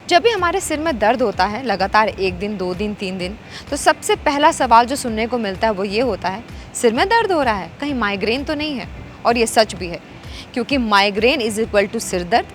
जब भी हमारे सिर में दर्द होता है लगातार 1 दिन 2 दिन 3 दिन, तो सबसे पहला सवाल जो सुनने को मिलता है वो ये होता है, सिर में दर्द हो रहा है, कहीं माइग्रेन तो नहीं है। और ये सच भी है, क्योंकि माइग्रेन इज इक्वल टू सिर दर्द,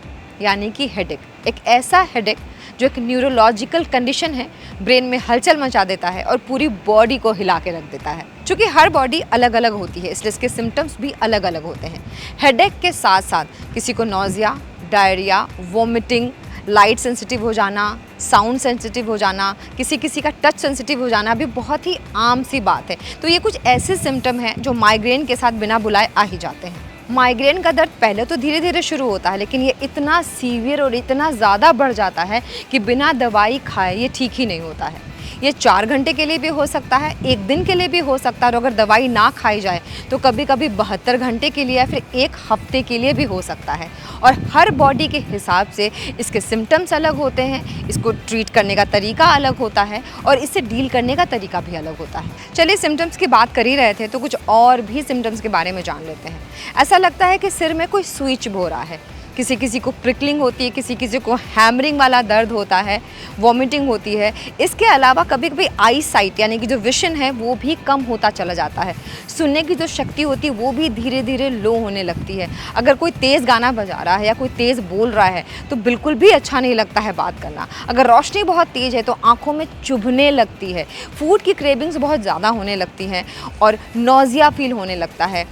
यानी कि हेडेक। एक ऐसा हेडेक जो एक न्यूरोलॉजिकल कंडीशन है, ब्रेन में हलचल मचा देता है और पूरी बॉडी को हिला के रख देता है। चूँकि हर बॉडी अलग अलग होती है, इसलिए इसके सिम्टम्स भी अलग अलग होते हैं। हेडेक के साथ साथ किसी को nausea, diarrhoea, vomiting, light sensitive हो जाना, साउंड सेंसिटिव हो जाना, किसी किसी का टच सेंसिटिव हो जाना भी बहुत ही आम सी बात है। तो ये कुछ ऐसे सिम्टम हैं जो माइग्रेन के साथ बिना बुलाए आ ही जाते हैं। माइग्रेन का दर्द पहले तो धीरे धीरे शुरू होता है, लेकिन ये इतना सीवियर और इतना ज़्यादा बढ़ जाता है कि बिना दवाई खाए ये ठीक ही नहीं होता है। ये 4 घंटे के लिए भी हो सकता है, 1 दिन के लिए भी हो सकता है, और अगर दवाई ना खाई जाए तो कभी कभी 72 घंटे के लिए या फिर 1 हफ्ते के लिए भी हो सकता है। और हर बॉडी के हिसाब से इसके सिम्टम्स अलग होते हैं, इसको ट्रीट करने का तरीका अलग होता है और इससे डील करने का तरीका भी अलग होता है। चलिए, सिम्टम्स की बात कर ही रहे थे तो कुछ और भी सिम्टम्स के बारे में जान लेते हैं। ऐसा लगता है कि सिर में कोई स्विच चुभ हो रहा है, किसी किसी को प्रिकलिंग होती है, किसी किसी को हैमरिंग वाला दर्द होता है, वॉमिटिंग होती है। इसके अलावा कभी कभी आई साइट यानी कि जो विजन है वो भी कम होता चला जाता है। सुनने की जो शक्ति होती है वो भी धीरे धीरे लो होने लगती है। अगर कोई तेज़ गाना बजा रहा है या कोई तेज़ बोल रहा है तो बिल्कुल भी अच्छा नहीं लगता है बात करना। अगर रोशनी बहुत तेज़ है तो आँखों में चुभने लगती है, फूड की क्रेविंग्स बहुत ज़्यादा होने लगती हैं और नौजिया फील होने लगता है,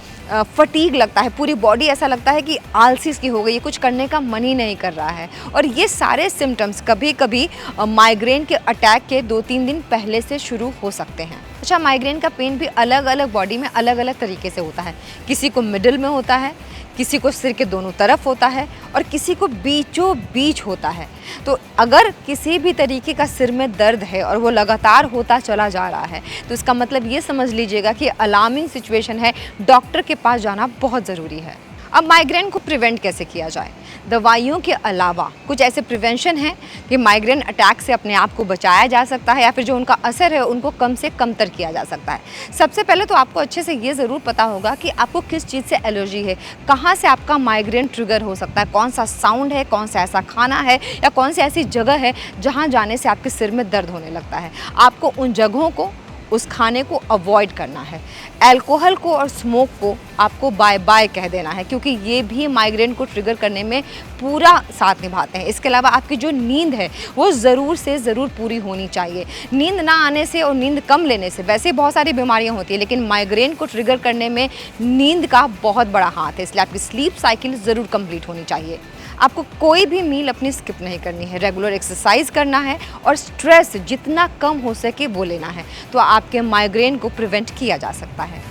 फटीग लगता है, पूरी बॉडी ऐसा लगता है कि आलसी सी हो गई है, कुछ करने का मन ही नहीं कर रहा है। और ये सारे सिम्टम्स कभी कभी माइग्रेन के अटैक के 2-3 दिन पहले से शुरू हो सकते हैं। अच्छा, माइग्रेन का पेन भी अलग अलग बॉडी में अलग अलग तरीके से होता है। किसी को मिडिल में होता है, किसी को सिर के दोनों तरफ होता है और किसी को बीचों बीच होता है। तो अगर किसी भी तरीके का सिर में दर्द है और वो लगातार होता चला जा रहा है तो इसका मतलब ये समझ लीजिएगा कि अलार्मिंग सिचुएशन है, डॉक्टर के पास जाना बहुत ज़रूरी है। अब माइग्रेन को प्रिवेंट कैसे किया जाए? दवाइयों के अलावा कुछ ऐसे प्रिवेंशन हैं कि माइग्रेन अटैक से अपने आप को बचाया जा सकता है या फिर जो उनका असर है उनको कम से कमतर किया जा सकता है। सबसे पहले तो आपको अच्छे से ये ज़रूर पता होगा कि आपको किस चीज़ से एलर्जी है, कहाँ से आपका माइग्रेन ट्रिगर हो सकता है, कौन सा साउंड है, कौन सा ऐसा खाना है या कौन सी ऐसी जगह है जहाँ जाने से आपके सिर में दर्द होने लगता है। आपको उन जगहों को, उस खाने को अवॉइड करना है। अल्कोहल को और स्मोक को आपको बाय बाय कह देना है, क्योंकि ये भी माइग्रेन को ट्रिगर करने में पूरा साथ निभाते हैं। इसके अलावा आपकी जो नींद है वो ज़रूर से ज़रूर पूरी होनी चाहिए। नींद ना आने से और नींद कम लेने से वैसे बहुत सारी बीमारियां होती हैं, लेकिन माइग्रेन को ट्रिगर करने में नींद का बहुत बड़ा हाथ है। इसलिए आपकी स्लीप साइकिल ज़रूर कंप्लीट होनी चाहिए। आपको कोई भी मील अपनी स्किप नहीं करनी है, रेगुलर एक्सरसाइज करना है और स्ट्रेस जितना कम हो सके वो लेना है, तो आपके माइग्रेन को प्रिवेंट किया जा सकता है।